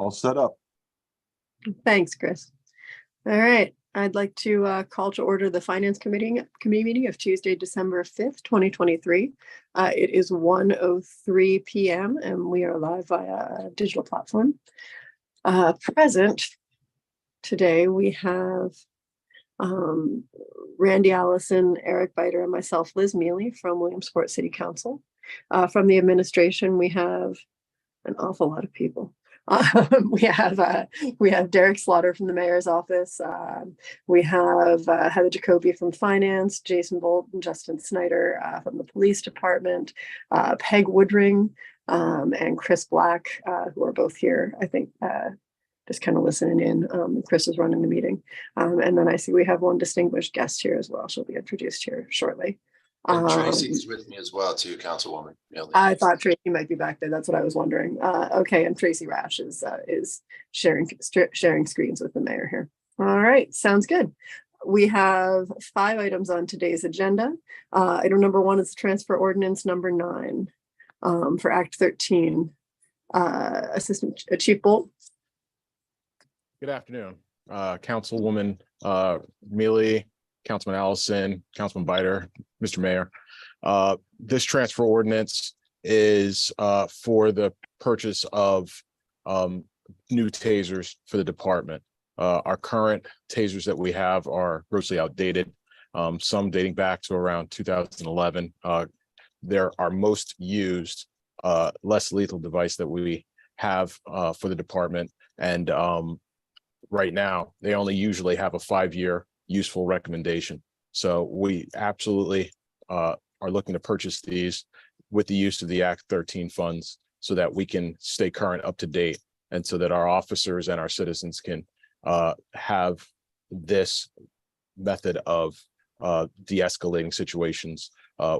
All set up. Thanks, Chris. All right. I'd like to call to order the Finance Committee meeting of Tuesday, December 5th, 2023. It is 1:03 p.m. and we are live via a digital platform. Present today, we have Randy Allison, Eric Biter, and myself, Liz Mealy from Williamsport City Council. From the administration, we have an awful lot of people. We have Derek Slaughter from the mayor's office. We have Heather Jacoby from finance, Jason Bolt and Justin Snyder from the police department, Peg Woodring and Chris Black, who are both here, I think, just kind of listening in. Chris is running the meeting. And then I see we have one distinguished guest here as well. She'll be introduced here shortly. And Tracy's with me as well, too, Councilwoman. I thought Tracy might be back there. That's what I was wondering. Okay, and Tracy Rash is sharing screens with the mayor here. All right, sounds good. We have 5 items on today's agenda. Item number 1 is transfer ordinance number 9 for Act 13. Assistant Chief Bolt. Good afternoon, Councilwoman Mealy, Councilman Allison, Councilman Biter, Mr. Mayor. This transfer ordinance is for the purchase of new tasers for the department. Our current tasers that we have are grossly outdated, some dating back to around 2011. They're our most used, less lethal device that we have for the department. And right now, they only usually have a 5-year useful recommendation. So we absolutely are looking to purchase these with the use of the Act 13 funds so that we can stay current, up to date, and so that our officers and our citizens can have this method of de-escalating situations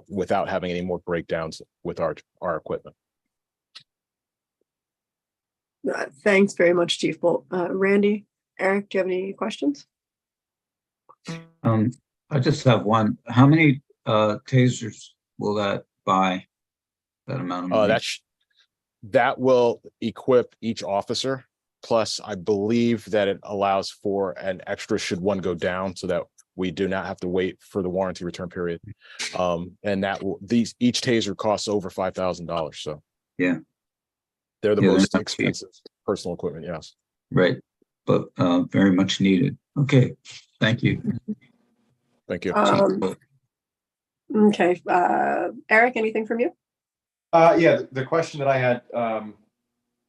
without having any more breakdowns with our equipment. Thanks very much, Chief Bolt. Randy, Eric, do you have any questions? I just have one. How many tasers will that buy? That amount of money? That will equip each officer. Plus, I believe that it allows for an extra should one go down, so that we do not have to wait for the warranty return period. And that will each taser costs over $5,000. So yeah, they're the most expensive personal equipment. Yes, right, but very much needed. Okay, thank you. Thank you. Okay, Eric, anything from you? Yeah, the question that I had,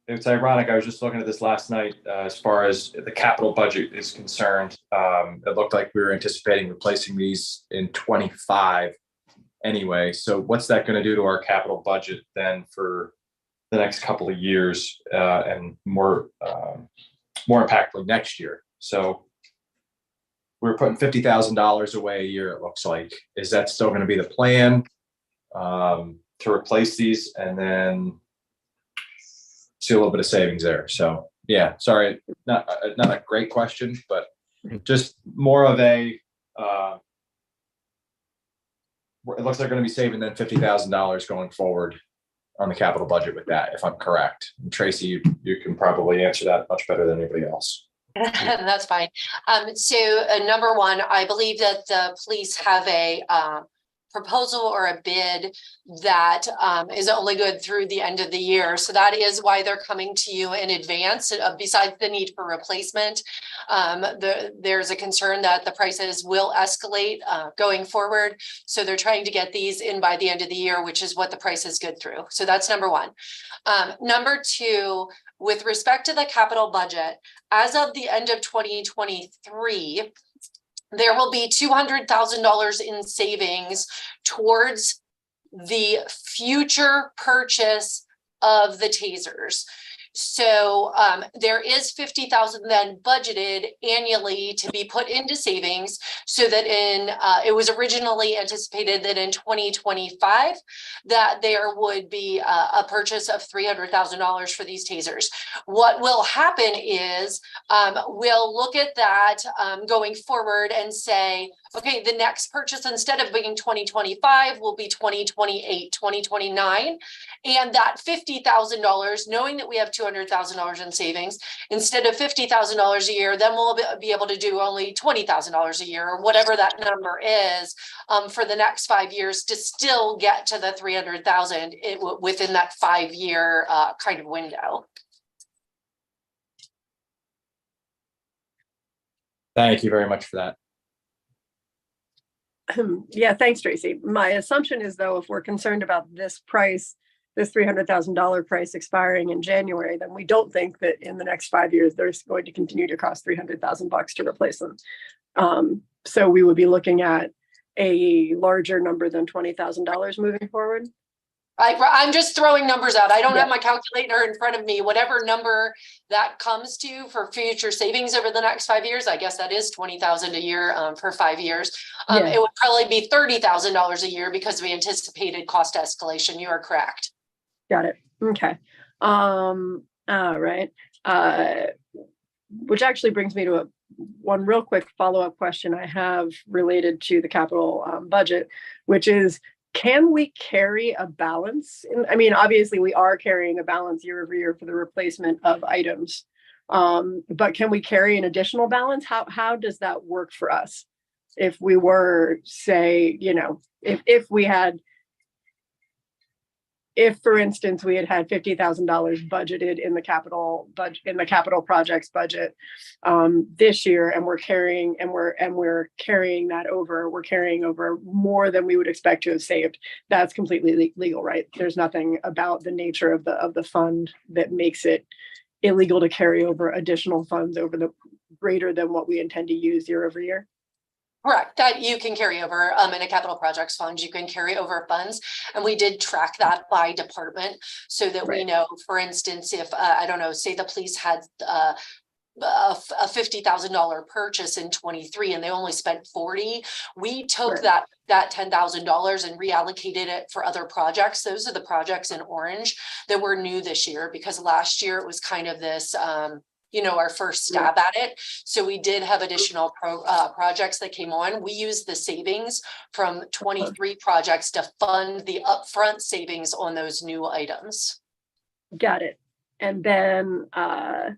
it's ironic. I was just looking at this last night as far as the capital budget is concerned. It looked like we were anticipating replacing these in 25 anyway. So what's that going to do to our capital budget then for the next couple of years and more impactfully next year? So we're putting $50,000 away a year, it looks like. Is that still going to be the plan to replace these and then see a little bit of savings there? So yeah, sorry, not a great question, but just more of a, it looks like we're going to be saving then $50,000 going forward on the capital budget with that, if I'm correct. And Tracy, you can probably answer that much better than anybody else. That's fine. So number 1, I believe that the police have a proposal or a bid that is only good through the end of the year. So that is why they're coming to you in advance. Besides the need for replacement, there's a concern that the prices will escalate going forward. So they're trying to get these in by the end of the year, which is what the price is good through. So that's number 1. Number 2, with respect to the capital budget, as of the end of 2023, there will be $200,000 in savings towards the future purchase of the tasers. So there is $50,000 then budgeted annually to be put into savings, so that it was originally anticipated that in 2025 that there would be a purchase of $300,000 for these tasers. What will happen is we'll look at that going forward and say, okay, the next purchase, instead of being 2025, will be 2028, 2029. And that $50,000, knowing that we have $200,000 in savings. Instead of $50,000 a year, then we'll be able to do only $20,000 a year, or whatever that number is, for the next 5 years to still get to the 300,000 within that 5-year kind of window. Thank you very much for that. Yeah, thanks, Tracy. My assumption is, though, if we're concerned about this price, this $300,000 price expiring in January, then we don't think that in the next 5 years there's going to continue to cost $300,000 to replace them. So we would be looking at a larger number than $20,000 moving forward. I'm just throwing numbers out. I don't Yeah. have my calculator in front of me. Whatever number that comes to for future savings over the next 5 years, I guess that is $20,000 a year for 5 years. Yeah. It would probably be $30,000 a year because we anticipated cost escalation. You are correct. Got it. Okay. All right. Which actually brings me to one real quick follow-up question I have related to the capital budget, which is, can we carry a balance? I mean, obviously we are carrying a balance year over year for the replacement of items. But can we carry an additional balance? How does that work for us? If we were, say, you know, if for instance we had $50,000 budgeted in the capital projects budget this year, and we're carrying that over, we're carrying over more than we would expect to have saved, that's completely legal, right? There's nothing about the nature of the fund that makes it illegal to carry over additional funds over the greater than what we intend to use year over year. Correct, that you can carry over in a capital projects fund, you can carry over funds. And we did track that by department so that we know, for instance, if I don't know, say the police had a $50,000 purchase in 23 and they only spent 40, we took that $10,000 and reallocated it for other projects. Those are the projects in orange that were new this year, because last year it was kind of this our first stab at it. So we did have additional projects that came on. We used the savings from 23 projects to fund the upfront savings on those new items. Got it. And then I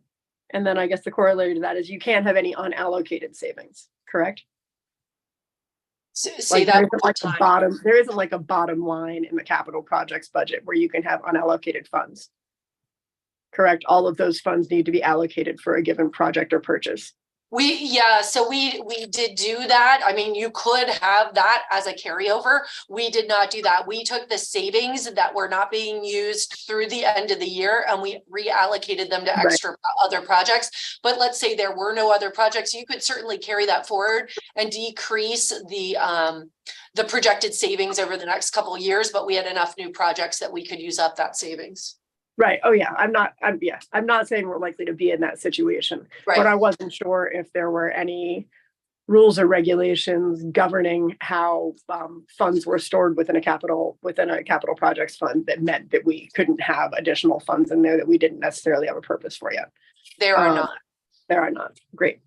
guess the corollary to that is you can't have any unallocated savings, correct? So, say that one more time. There isn't like a bottom line in the capital projects budget where you can have unallocated funds. Correct. All of those funds need to be allocated for a given project or purchase. So we did do that. I mean, you could have that as a carryover. We did not do that. We took the savings that were not being used through the end of the year and we reallocated them to extra other projects. But let's say there were no other projects, you could certainly carry that forward and decrease the projected savings over the next couple of years. But we had enough new projects that we could use up that savings. Right. Oh yeah. I'm not saying we're likely to be in that situation, but I wasn't sure if there were any rules or regulations governing how funds were stored within a capital projects fund that meant that we couldn't have additional funds in there that we didn't necessarily have a purpose for yet. There are not. There are not. Great.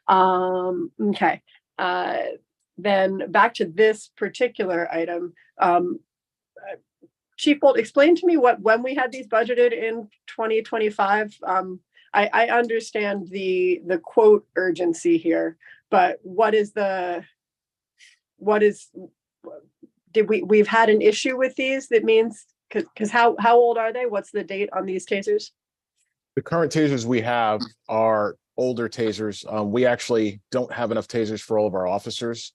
Okay. Then back to this particular item. Chief Bolt, explain to me when we had these budgeted in 2025. I understand the quote urgency here, but we've had an issue with these? That means, because how old are they? What's the date on these tasers? The current tasers we have are older tasers. We actually don't have enough tasers for all of our officers,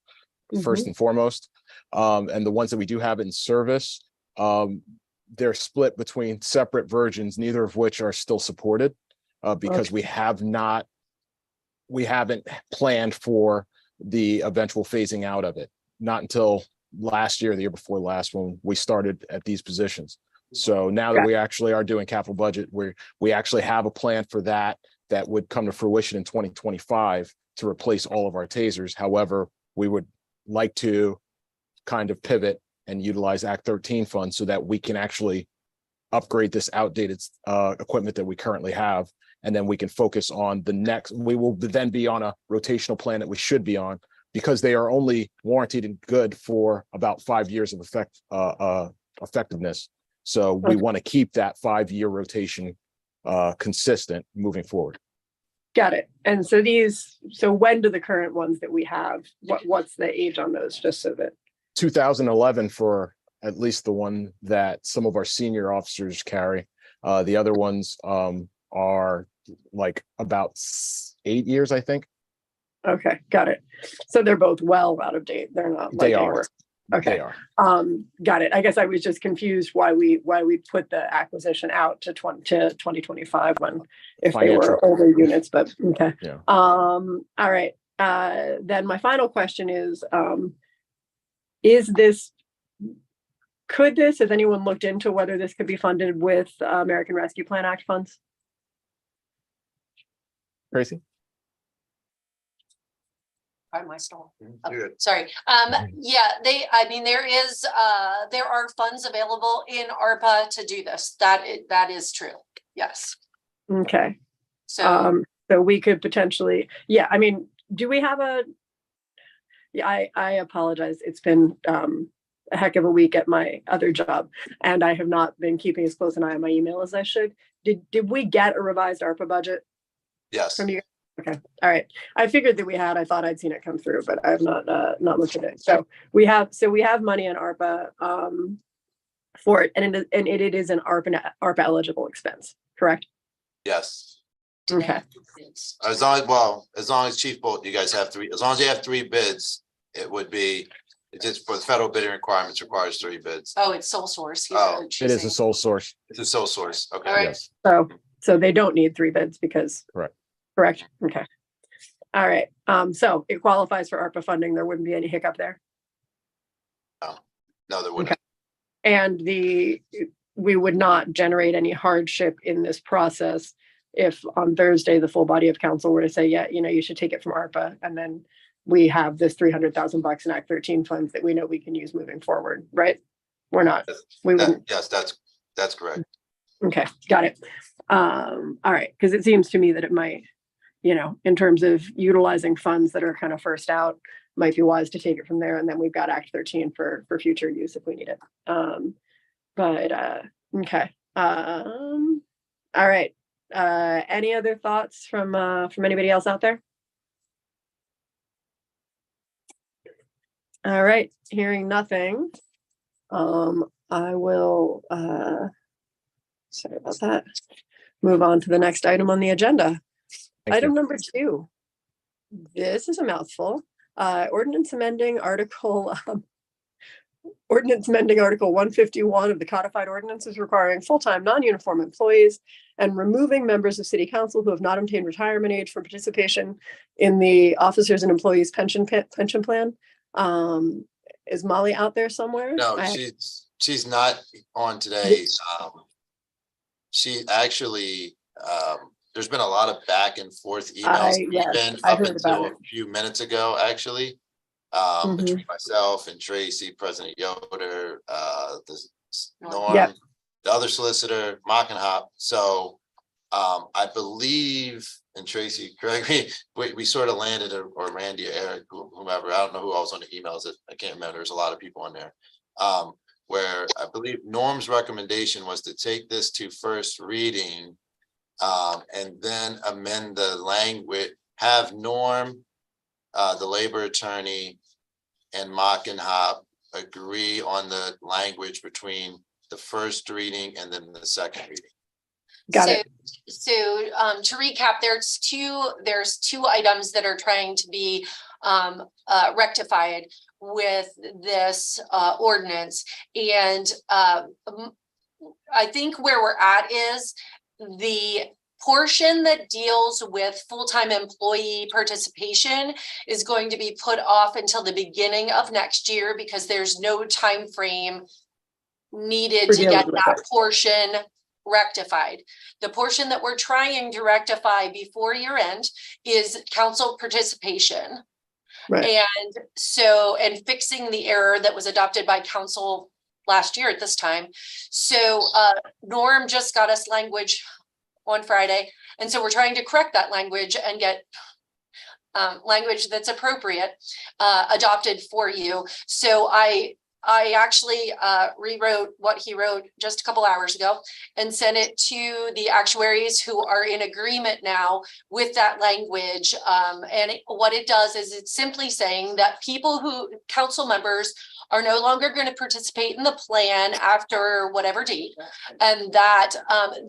first and foremost. And the ones that we do have in service, they're split between separate versions, neither of which are still supported because we haven't planned for the eventual phasing out of it. Not until last year, the year before last, when we started at these positions. So now that we actually are doing capital budget, we actually have a plan for that would come to fruition in 2025 to replace all of our tasers. However, we would like to kind of pivot and utilize Act 13 funds so that we can actually upgrade this outdated equipment that we currently have. And then we can focus on the next. We will then be on a rotational plan that we should be on, because they are only warranted and good for about 5 years of effectiveness. So we want to keep that 5-year rotation consistent moving forward. Got it. And so so when do the current ones that we have, what's the age on those, just so that? 2011 for at least the one that some of our senior officers carry. The other ones are like about 8 years, I think. Okay, got it. So they're both well out of date. They're not like They they are. were. Okay. They are. Got it. I guess I was just confused why we put the acquisition out to 2025 when, if they Financial. were older units, but okay. Yeah. All right. Then my final question is this, has anyone looked into whether this could be funded with American Rescue Plan Act funds? Tracy? Pardon my stall. Oh, You're good. sorry. Yeah, there are funds available in ARPA to do this. That is true. Yes. Okay. So, So we could potentially, yeah, I mean, do we have I apologize. It's been a heck of a week at my other job, and I have not been keeping as close an eye on my email as I should. Did we get a revised ARPA budget Yes, from you? Okay, all right. I figured that we had. I thought I'd seen it come through, but I have not looked at it. So we have money in ARPA for it, and it is an ARPA eligible expense, correct? yes. Okay. As long as Chief Bolt, you guys have three, as long as you have 3 bids, it would be, it's just for the federal bidding requirements requires 3 bids. oh, it's sole source. Oh, It is a sole source. It's a sole source. Okay. All right. Yes. So they don't need 3 bids because. Correct. Okay. All right. So it qualifies for ARPA funding. There wouldn't be any hiccup there. No, there wouldn't. And we would not generate any hardship in this process if on Thursday the full body of council were to say, yeah, you should take it from ARPA, and then we have this $300,000 in Act 13 funds that we know we can use moving forward, right? We're not. We wouldn't. Yes, that's correct. Okay, got it. All right, because it seems to me that it might, in terms of utilizing funds that are kind of first out, might be wise to take it from there, and then we've got Act 13 for future use if we need it. Okay. All right. Any other thoughts from anybody else out there? All right, hearing nothing. I will sorry about that. Move on to the next item on the agenda. Thank Item you. number 2. This is a mouthful. Ordinance amending Article 151 of the codified ordinances requiring full-time non-uniform employees and removing members of city council who have not obtained retirement age for participation in the officers and employees pension plan. Is Molly out there somewhere? No, she's not on today. She actually, there's been a lot of back and forth emails I up heard until about a it. few minutes ago, actually. Between myself and Tracy, President Yoder, Norm, Yep. the other solicitor, Mockenhop. So I believe, and Tracy, correct me, we sort of landed, or Randy, Eric, whomever, I don't know who else on the emails, I can't remember, there's a lot of people on there. Where I believe Norm's recommendation was to take this to first reading and then amend the language, have Norm, the labor attorney, and Mockenhop agree on the language between the first reading and then the second reading. Got it. So to recap, there's two items that are trying to be rectified with this ordinance. And I think where we're at is the portion that deals with full-time employee participation is going to be put off until the beginning of next year because there's no time frame needed to get that portion rectified. The portion that we're trying to rectify before year end is council participation. Right. And fixing the error that was adopted by council last year at this time. So Norm just got us language on Friday. And so we're trying to correct that language and get language that's appropriate adopted for you. So I I actually rewrote what he wrote just a couple hours ago and sent it to the actuaries who are in agreement now with that language. What it does is it's simply saying that council members are no longer going to participate in the plan after whatever date, and that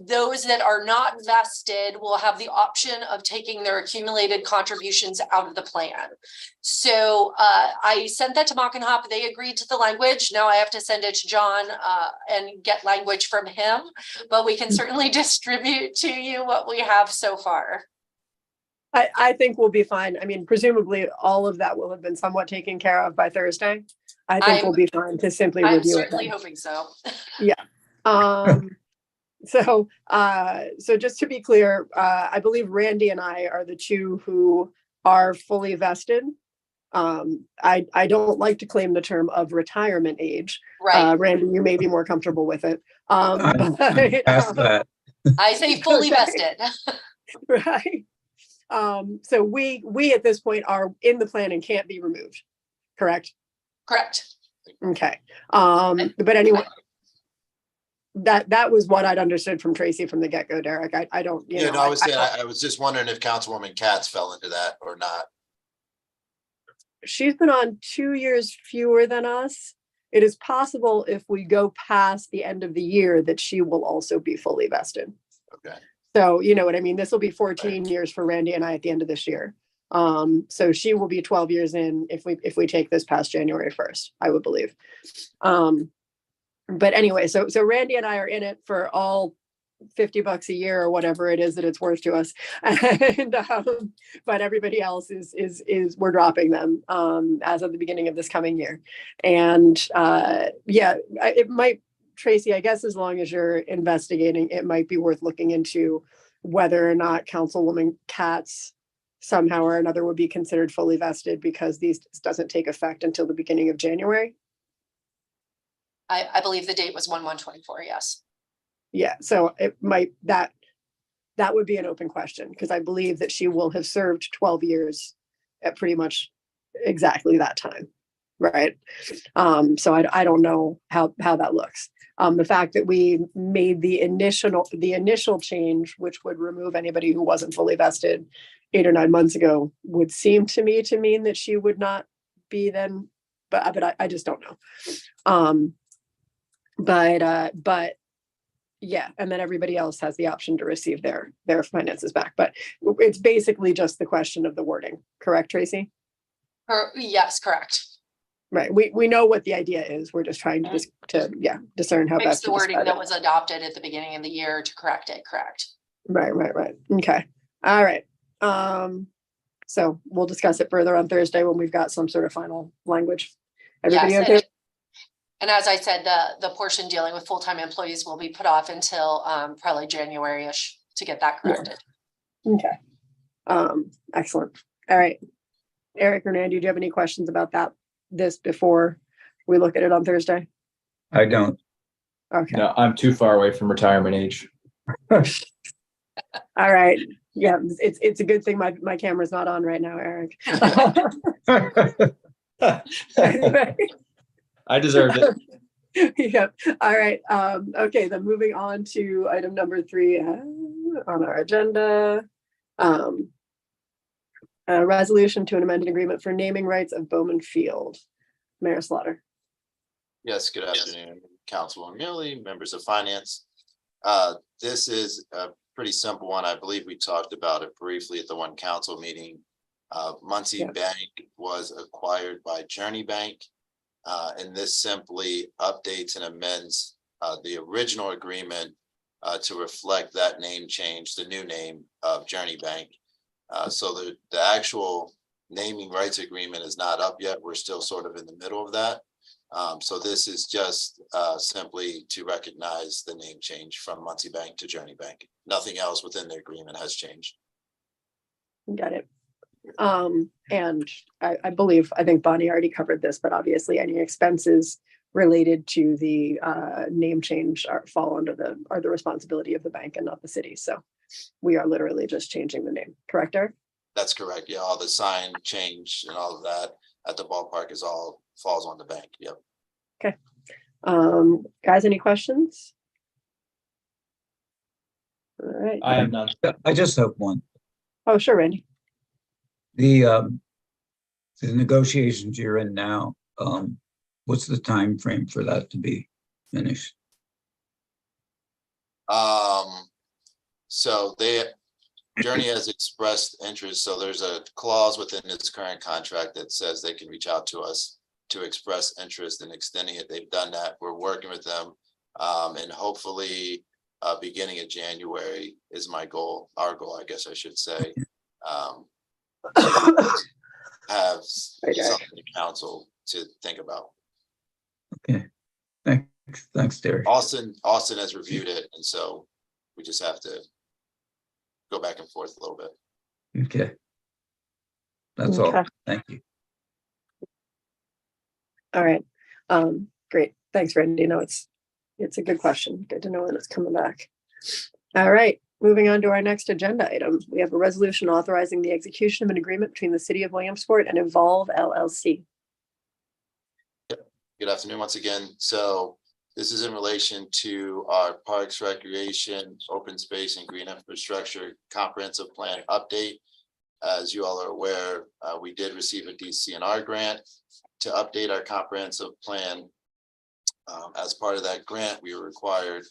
those that are not vested will have the option of taking their accumulated contributions out of the plan. So I sent that to Mock and Hop. They agreed to the language. Now I have to send it to John and get language from him, but we can certainly distribute to you what we have so far. I think we'll be fine. I mean, presumably all of that will have been somewhat taken care of by Thursday. I think we'll be fine to simply I'm review it certainly then. hoping so. So just to be clear, I believe Randy and I are the two who are fully vested. I don't like to claim the term of retirement age. Right. Randy, you may be more comfortable with it. I'm past that. I say fully Okay. vested. Right. So we at this point are in the plan and can't be removed, correct? Correct. Okay. But anyway, that was what I'd understood from Tracy from the get-go, Derek. I don't, you know. I was saying, I was just wondering if Councilwoman Katz fell into that or not. She's been on 2 years fewer than us. It is possible if we go past the end of the year that she will also be fully vested. Okay. So you know what I mean? This will be 14 years for Randy and I at the end of this year. So she will be 12 years in if we take this past January 1st, I would believe. But anyway, so Randy and I are in it for all $50 a year or whatever it is that it's worth to us. And but everybody else is we're dropping them as of the beginning of this coming year. And it might, Tracy, I guess as long as you're investigating, it might be worth looking into whether or not Councilwoman Katz somehow or another would be considered fully vested, because this doesn't take effect until the beginning of January. I believe the date was 1/1/24. Yes. Yeah, so it might, that would be an open question, because I believe that she will have served 12 years at pretty much exactly that time, right? So I don't know how that looks. The fact that we made the initial change, which would remove anybody who wasn't fully vested 8 or 9 months ago, would seem to me to mean that she would not be then, but I just don't know. But yeah, and then everybody else has the option to receive their finances back. But it's basically just the question of the wording, correct, Tracy? Yes, correct. Right. We know what the idea is. We're just trying to discern how Fix best the to wording describe that it. was adopted at the beginning of the year to correct it. Correct. Right. Okay. All right. So we'll discuss it further on Thursday when we've got some sort of final language. Everybody Yes, okay? And as I said, the portion dealing with full-time employees will be put off until probably January-ish to get that corrected. Okay. Excellent. All right. Eric or Randy, do you have any questions about this before we look at it on Thursday? I don't. Okay. No, I'm too far away from retirement age. All right. Yeah, it's a good thing my camera's not on right now, Eric. Anyway. I deserved it. Yep. All right. Okay, then moving on to item number 3 on our agenda. A resolution to an amended agreement for naming rights of Bowman Field. Mayor Slaughter. Yes, good afternoon, Councilwoman Mealy, members of finance. This is a pretty simple one. I believe we talked about it briefly at the one council meeting. Muncie Bank was acquired by Journey Bank. And this simply updates and amends the original agreement to reflect that name change, the new name of Journey Bank. So the actual naming rights agreement is not up yet. We're still sort of in the middle of that. So this is just simply to recognize the name change from Muncie Bank to Journey Bank. Nothing else within the agreement has changed. Got it. And I think Bonnie already covered this, but obviously any expenses related to the name change fall under the responsibility of the bank and not the city. So we are literally just changing the name, correct, Eric? That's correct. Yeah, all the sign change and all of that at the ballpark is all falls on the bank. Yep. Guys, any questions? All right. I have none. I just have one. Oh, sure, Randy. The negotiations you're in now, what's the time frame for that to be finished? So Journey has expressed interest, so there's a clause within its current contract that says they can reach out to us to express interest in extending it. They've done that. We're working with them. And hopefully, beginning of January is my goal, our goal, I guess I should say. Have something to council to think about. Okay, thanks, Derek. Austin has reviewed it, and so we just have to go back and forth a little bit. Okay. That's all. Okay. Thank you. All right. Great. Thanks, Randy. No, it's a good question. Good to know when it's coming back. All right. Moving on to our next agenda item. We have a resolution authorizing the execution of an agreement between the City of Williamsport and Evolve LLC. Good afternoon once again. So this is in relation to our Parks, Recreation, Open Space, and Green Infrastructure Comprehensive Plan update. As you all are aware, we did receive a DCNR grant to update our comprehensive plan. As part of that grant, we were required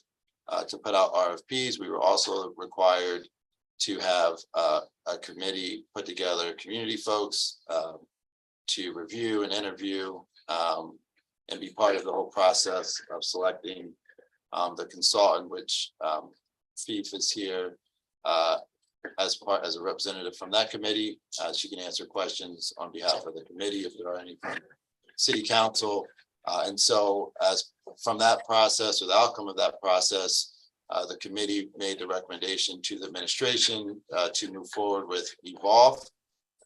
to put out RFPs. We were also required to have a committee put together, community folks to review and interview and be part of the whole process of selecting the consultant, which FIF is here as a representative from that committee. She can answer questions on behalf of the committee if there are any from City Council. And so as from that process, or the outcome of that process, the committee made the recommendation to the administration to move forward with Evolve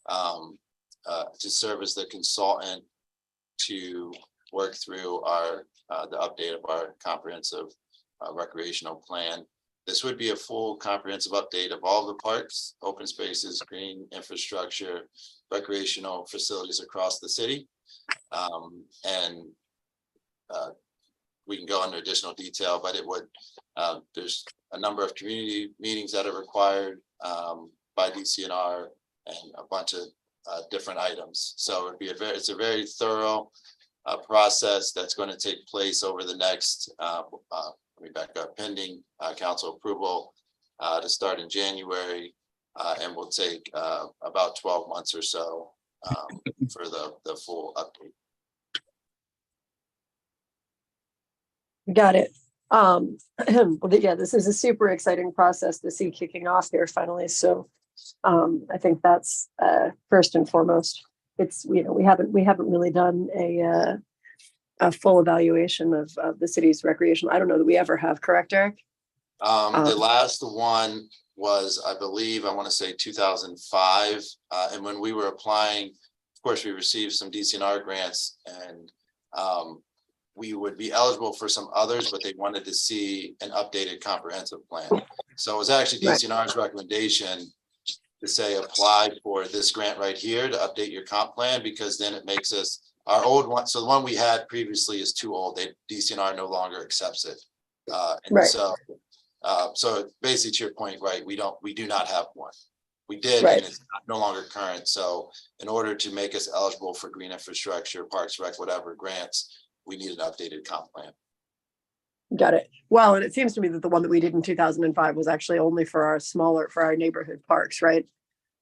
to serve as the consultant to work through the update of our comprehensive recreational plan. This would be a full comprehensive update of all the parks, open spaces, green infrastructure, recreational facilities across the city. And we can go into additional detail, but it would, there's a number of community meetings that are required by DCNR and a bunch of different items. So it'd be it's a very thorough process that's going to take place over the next, let me back up, pending council approval to start in January and will take about 12 months or so for the full update. Got it. Well, yeah, this is a super exciting process to see kicking off here finally. So I think that's first and foremost. It's, you know, we haven't really done a full evaluation of the city's recreation. I don't know that we ever have, correct, Eric? The last one was, I believe, I want to say 2005. And when we were applying, of course, we received some DCNR grants and we would be eligible for some others, but they wanted to see an updated comprehensive plan. So it was actually DCNR's recommendation to say, apply for this grant right here to update your comp plan, because then it makes us, our old one, so the one we had previously is too old. DCNR no longer accepts it. And so basically to your point, right, we do not have one. We did, and it's no longer current. So in order to make us eligible for green infrastructure, parks, rec, whatever grants, we need an updated comp plan. Got it. Well, and it seems to me that the one that we did in 2005 was actually only for our neighborhood parks, right?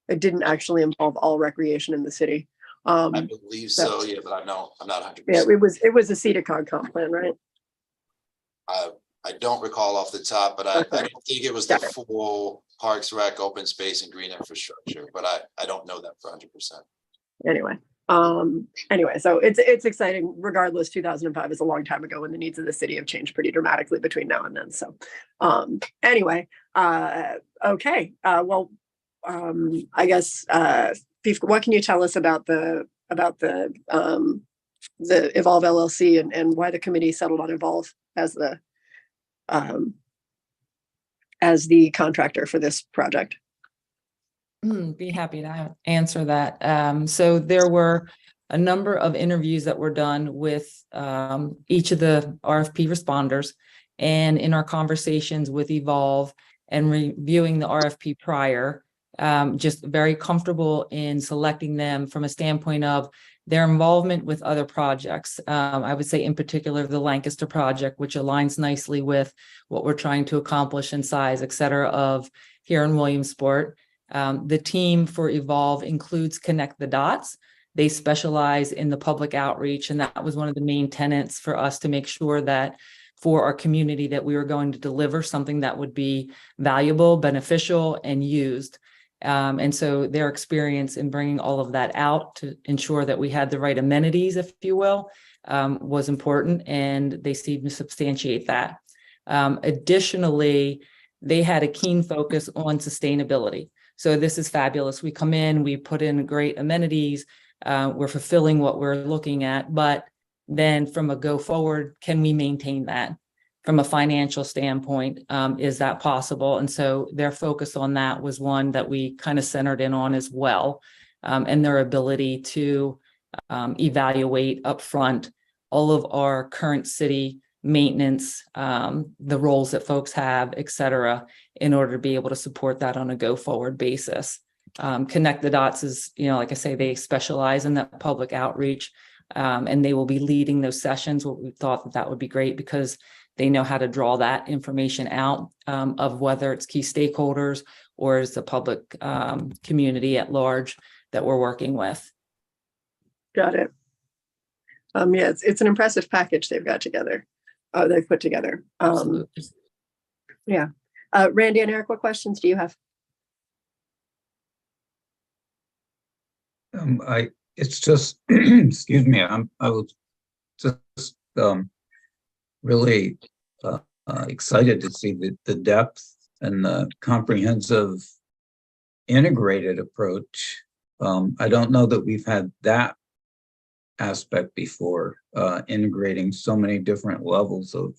It didn't actually involve all recreation in the city. I believe so, yeah, but I'm not 100%. Yeah, it was a CEDACOG comp plan, right? I don't recall off the top, but I don't think it was the full parks, rec, open space, and green infrastructure, but I don't know that for 100%. Anyway, so it's exciting. Regardless, 2005 is a long time ago, and the needs of the city have changed pretty dramatically between now and then. So, anyway, okay. Well, I guess, what can you tell us about the Evolve LLC and why the committee settled on Evolve as the contractor for this project? Be happy to answer that. So there were a number of interviews that were done with each of the RFP responders. And in our conversations with Evolve and reviewing the RFP prior, just very comfortable in selecting them from a standpoint of their involvement with other projects. I would say in particular, the Lancaster project, which aligns nicely with what we're trying to accomplish in size, et cetera, of here in Williamsport. The team for Evolve includes Connect the Dots. They specialize in the public outreach, and that was one of the main tenets for us to make sure that for our community that we were going to deliver something that would be valuable, beneficial, and used. And so their experience in bringing all of that out to ensure that we had the right amenities, if you will, was important, and they seem to substantiate that. Additionally, they had a keen focus on sustainability. So this is fabulous. We come in, we put in great amenities, we're fulfilling what we're looking at, but then from a go forward, can we maintain that? From a financial standpoint, is that possible? And so their focus on that was one that we kind of centered in on as well, and their ability to evaluate upfront all of our current city maintenance, the roles that folks have, et cetera, in order to be able to support that on a go forward basis. Connect the Dots is, like I say, they specialize in that public outreach, and they will be leading those sessions. What we thought that would be great because they know how to draw that information out of whether it's key stakeholders or is the public community at large that we're working with. Got it. Yeah, it's an impressive package they've got together. They've put together. Absolutely. Yeah. Randy and Eric, what questions do you have? It's just, excuse me, I was just really excited to see the depth and the comprehensive integrated approach. I don't know that we've had that aspect before, integrating so many different levels of,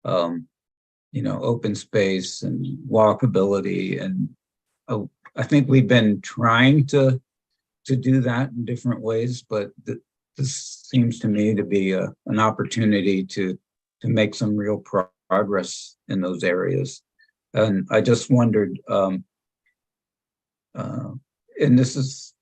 open space and walkability. And I think we've been trying to do that in different ways, but this seems to me to be an opportunity to make some real progress in those areas. And I just wondered, and there's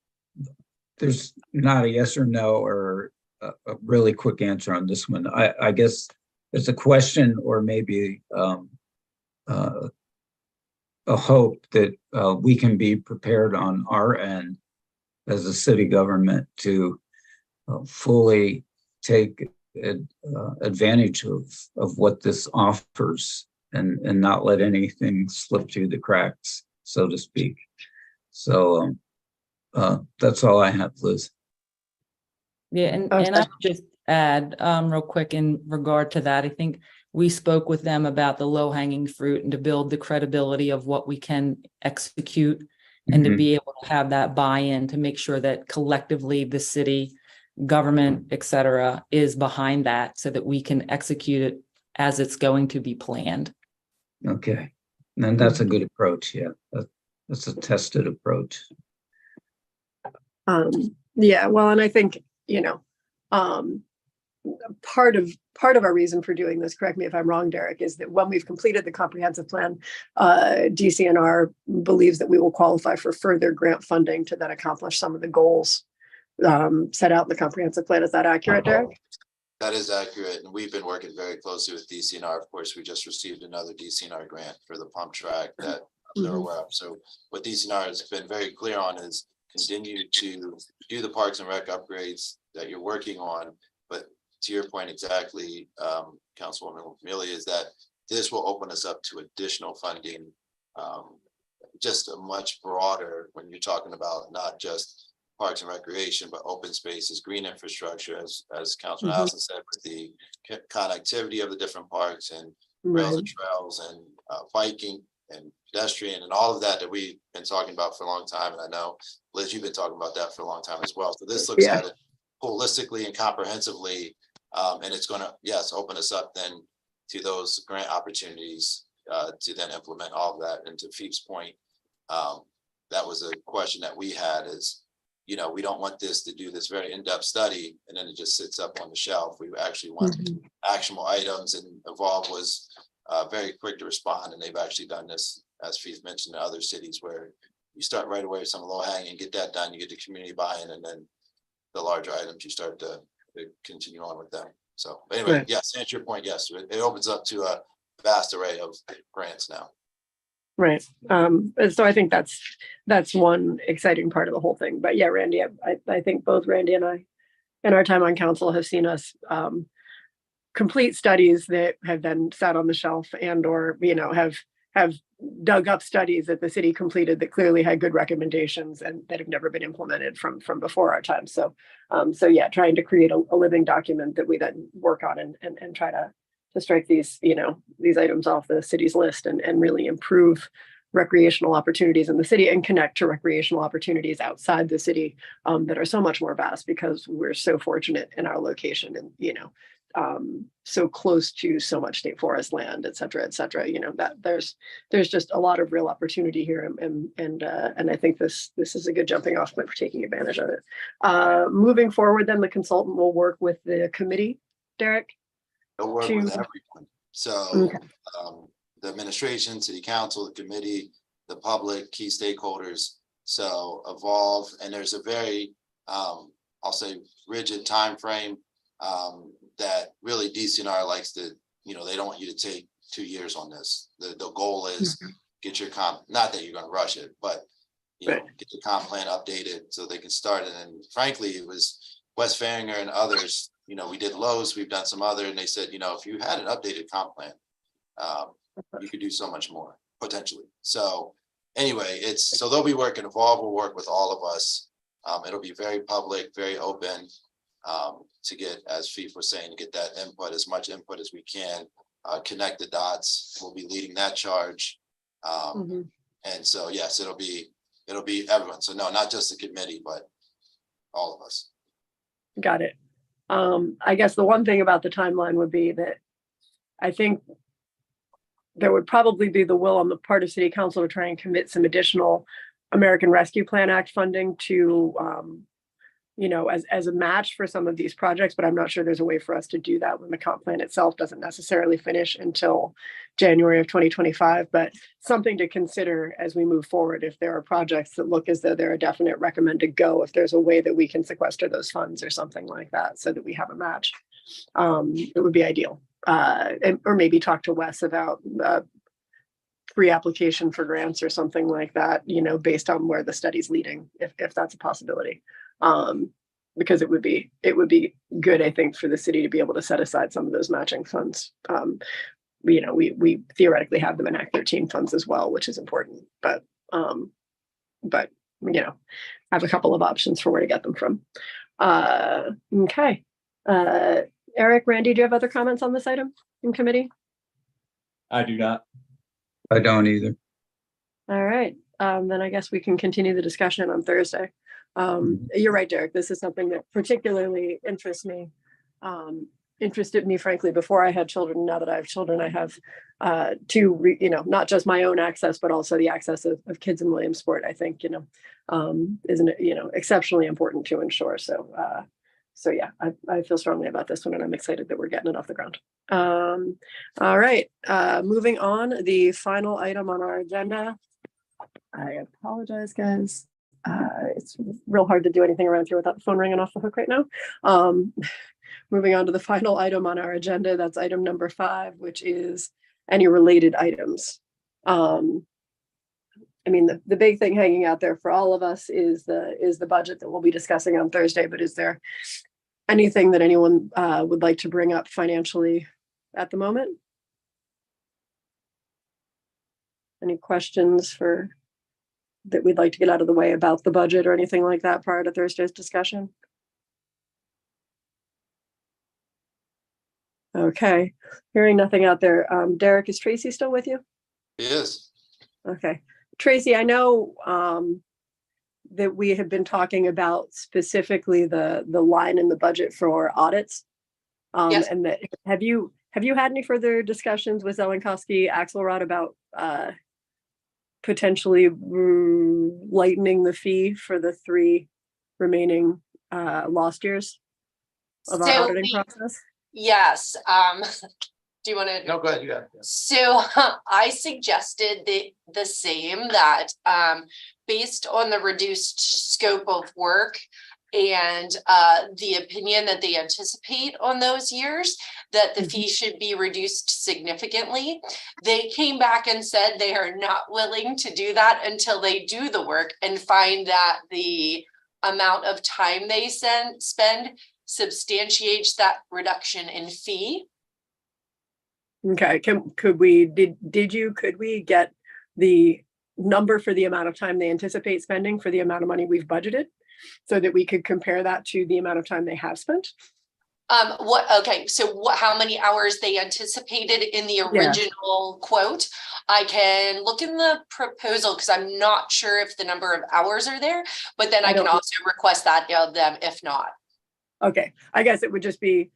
not a yes or no or a really quick answer on this one. I guess it's a question or maybe a hope that we can be prepared on our end as a city government to fully take advantage of what this offers and not let anything slip through the cracks, so to speak. So that's all I have, Liz. Yeah, and I'll just add real quick in regard to that. I think we spoke with them about the low-hanging fruit and to build the credibility of what we can execute and to be able to have that buy-in to make sure that collectively the city, government, et cetera, is behind that so that we can execute it as it's going to be planned. Okay, and that's a good approach. Yeah, that's a tested approach. Yeah, well, and I think, part of our reason for doing this, correct me if I'm wrong, Derek, is that when we've completed the comprehensive plan, DCNR believes that we will qualify for further grant funding to then accomplish some of the goals set out in the comprehensive plan. Is that accurate, Derek? That is accurate, and we've been working very closely with DCNR. Of course, we just received another DCNR grant for the pump track that they're aware of. So what DCNR has been very clear on is continue to do the Parks and Rec upgrades that you're working on. But to your point exactly, Councilwoman Mealy, is that this will open us up to additional funding, just a much broader, when you're talking about not just Parks and Recreation, but open spaces, green infrastructure, as Councilman Allison said, with the connectivity of the different parks and rails and trails and biking and pedestrian and all of that we've been talking about for a long time. And I know, Liz, you've been talking about that for a long time as well. So this looks at it holistically and comprehensively, and it's going to, yes, open us up then to those grant opportunities to then implement all of that. And to Phoebe's point, that was a question that we had is, you know, we don't want this to do this very in-depth study and then it just sits up on the shelf. We actually want actionable items, and Evolve was very quick to respond, and they've actually done this, as Fee mentioned, in other cities where you start right away with some low hanging, get that done, you get the community buy-in, and then the larger items you start to continue on with them. So anyway, Right. yes, to answer your point, yes, it opens up to a vast array of grants now. Right. So I think that's one exciting part of the whole thing. But yeah, Randy, I think both Randy and I, in our time on council, have seen us complete studies that have then sat on the shelf and or, you know, have dug up studies that the city completed that clearly had good recommendations and that have never been implemented from before our time. So yeah, trying to create a living document that we then work on and try to strike these, you know, these items off the city's list and really improve recreational opportunities in the city and connect to recreational opportunities outside the city that are so much more vast because we're so fortunate in our location and, you know, so close to so much state forest land, et cetera, you know, that there's just a lot of real opportunity here. And I think this is a good jumping off point for taking advantage of it. Moving forward, then the consultant will work with the committee, Derek. They'll work with everyone. So Okay. the administration, city council, the committee, the public, key stakeholders. So Evolve, and there's a very, I'll say, rigid time frame that really DCNR likes to, you know, they don't want you to take 2 years on this. The goal is get your not that you're going to rush it, but you know, get the comp plan updated so they can start it. And frankly, it was West Farringer and others. You know, we did Lowe's, we've done some other, and they said, you know, if you had an updated comp plan, you could do so much more potentially. So anyway, so they'll be working, Evolve will work with all of us. It'll be very public, very open to get, as Fee was saying, to get that input, as much input as we can, connect the dots. We'll be leading that charge. And so, yes, it'll be everyone. So no, not just the committee, but all of us. Got it. I guess the one thing about the timeline would be that I think there would probably be the will on the part of city council to try and commit some additional American Rescue Plan Act funding to, you know, as a match for some of these projects, but I'm not sure there's a way for us to do that when the comp plan itself doesn't necessarily finish until January of 2025, but something to consider as we move forward. If there are projects that look as though they're a definite recommended go, if there's a way that we can sequester those funds or something like that so that we have a match, it would be ideal. Or maybe talk to Wes about pre-application for grants or something like that, you know, based on where the study's leading, if that's a possibility. Because it would be good, I think, for the city to be able to set aside some of those matching funds. You know, we theoretically have them in Act 13 funds as well, which is important, but you know, have a couple of options for where to get them from. Okay. Eric, Randy, do you have other comments on this item in committee? I do not. I don't either. All right. Then I guess we can continue the discussion on Thursday. You're right, Derek. This is something that particularly interested me, frankly, before I had children. Now that I have children, I have you know, not just my own access, but also the access of kids in Williamsport, I think, you know, isn't it, you know, exceptionally important to ensure. So yeah, I feel strongly about this one, and I'm excited that we're getting it off the ground. All right, moving on, the final item on our agenda. I apologize, guys. It's real hard to do anything around here without the phone ringing off the hook right now. Moving on to the final item on our agenda, that's item number 5, which is any related items. I mean, the big thing hanging out there for all of us is the budget that we'll be discussing on Thursday, but is there anything that anyone would like to bring up financially at the moment? Any questions that we'd like to get out of the way about the budget or anything like that prior to Thursday's discussion? Okay, hearing nothing out there. Derek, is Tracy still with you? He is. Okay. Tracy, I know that we have been talking about specifically the line in the budget for audits. Yes. And that have you had any further discussions with Zelenkowski Axelrod about potentially lightening the fee for the 3 remaining lost years of our So auditing process? yes, do you want to? No, go ahead, you got it. So I suggested the same, that based on the reduced scope of work and the opinion that they anticipate on those years, that the fee should be reduced significantly. They came back and said they are not willing to do that until they do the work and find that the amount of time they spend substantiates that reduction in fee. Okay, could we get the number for the amount of time they anticipate spending for the amount of money we've budgeted, so that we could compare that to the amount of time they have spent? How many hours they anticipated in the original quote? I can look in the proposal because I'm not sure if the number of hours are there, but then I can also request that of them if not. Okay, I guess it would just be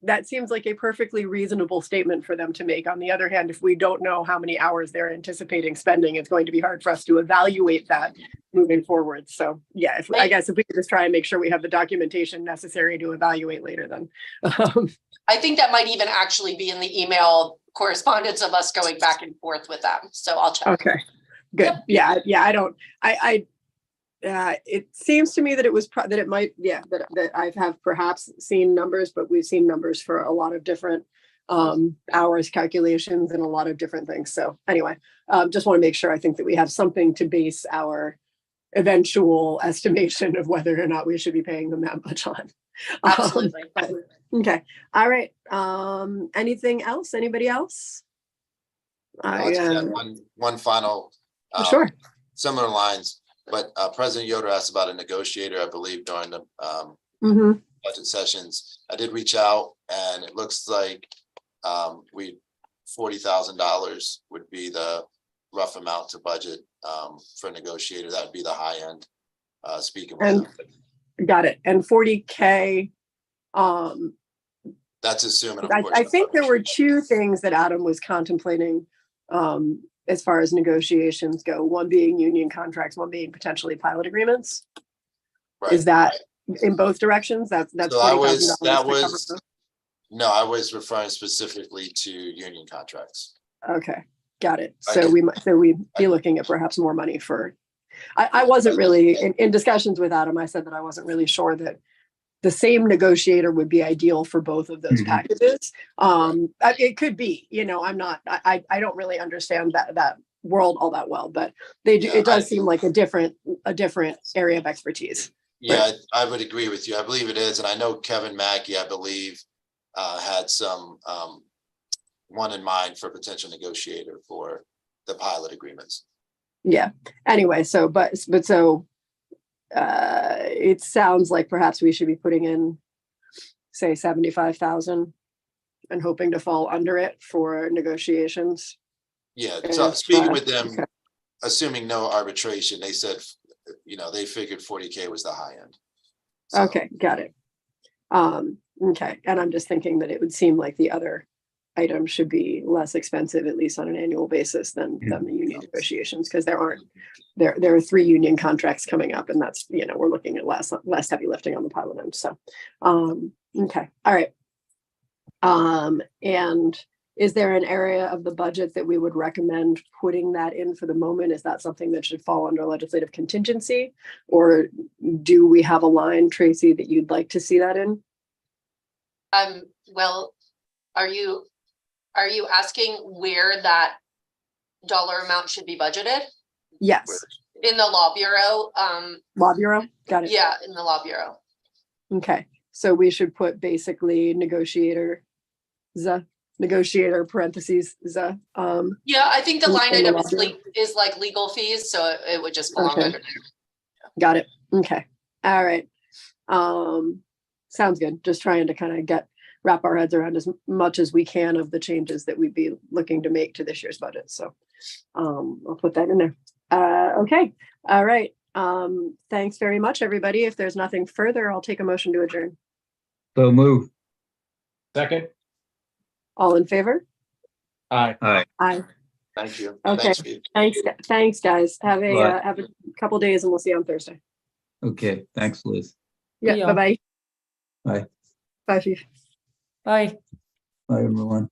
that seems like a perfectly reasonable statement for them to make. On the other hand, if we don't know how many hours they're anticipating spending, it's going to be hard for us to evaluate that moving forward. So yeah, I guess if we could just try and make sure we have the documentation necessary to evaluate later, then. I think that might even actually be in the email correspondence of us going back and forth with them. So I'll check. Okay, good. Yep. It seems to me that that I have perhaps seen numbers, but we've seen numbers for a lot of different hours calculations and a lot of different things. So anyway, just want to make sure, I think, that we have something to base our eventual estimation of whether or not we should be paying them that much on. Absolutely. Okay. All right. Anything else? Anybody else? One final. Sure. Similar lines. But President Yoder asked about a negotiator, I believe, during the budget sessions. I did reach out, and it looks like $40,000 would be the rough amount to budget for a negotiator. That would be the high end. Speaking with them. Got it. And 40K. That's assuming. I think there were two things that Adam was contemplating. As far as negotiations go, one being union contracts, one being potentially pilot agreements. Right. Is that in both directions? That's so I was referring specifically to union contracts. Okay, got it. So we'd be looking at perhaps more money for. I wasn't really in discussions with Adam. I said that I wasn't really sure that the same negotiator would be ideal for both of those packages. It could be, I don't really understand that world all that well, but it does seem like a different area of expertise. Yeah, right? I would agree with you. I believe it is. And I know Kevin Mackey, I believe, had some one in mind for potential negotiator for the pilot agreements. Yeah. Anyway, it sounds like perhaps we should be putting in, say, 75,000 and hoping to fall under it for negotiations. Yeah. So speaking with them, assuming no arbitration, they said, they figured 40K was the high end. So. Okay. Got it. Okay. And I'm just thinking that it would seem like the other items should be less expensive, at least on an annual basis, than the union negotiations, because there are 3 union contracts coming up, and that's we're looking at less heavy lifting on the pilot end. So okay, all right. And is there an area of the budget that we would recommend putting that in for the moment? Is that something that should fall under legislative contingency, or do we have a line, Tracy, that you'd like to see that in? Well, are you asking where that dollar amount should be budgeted? Yes. In the law bureau. Law bureau, got it. Yeah, in the law bureau. Okay, so we should put basically negotiator parentheses. Yeah, I think the line item is like legal fees, so it would just belong under there. Got it. Okay. All right. Sounds good. Just trying to kind of wrap our heads around as much as we can of the changes that we'd be looking to make to this year's budget. So I'll put that in there. Okay. All right. Thanks very much, everybody. If there's nothing further, I'll take a motion to adjourn. So move. Second. All in favor? Aye. Aye. Thank you. Okay. Thanks, guys. Have a couple days, and we'll see you on Thursday. Okay, thanks, Liz. Yeah, Yeah. bye-bye. Bye. Bye, Chief. Bye. Bye, everyone.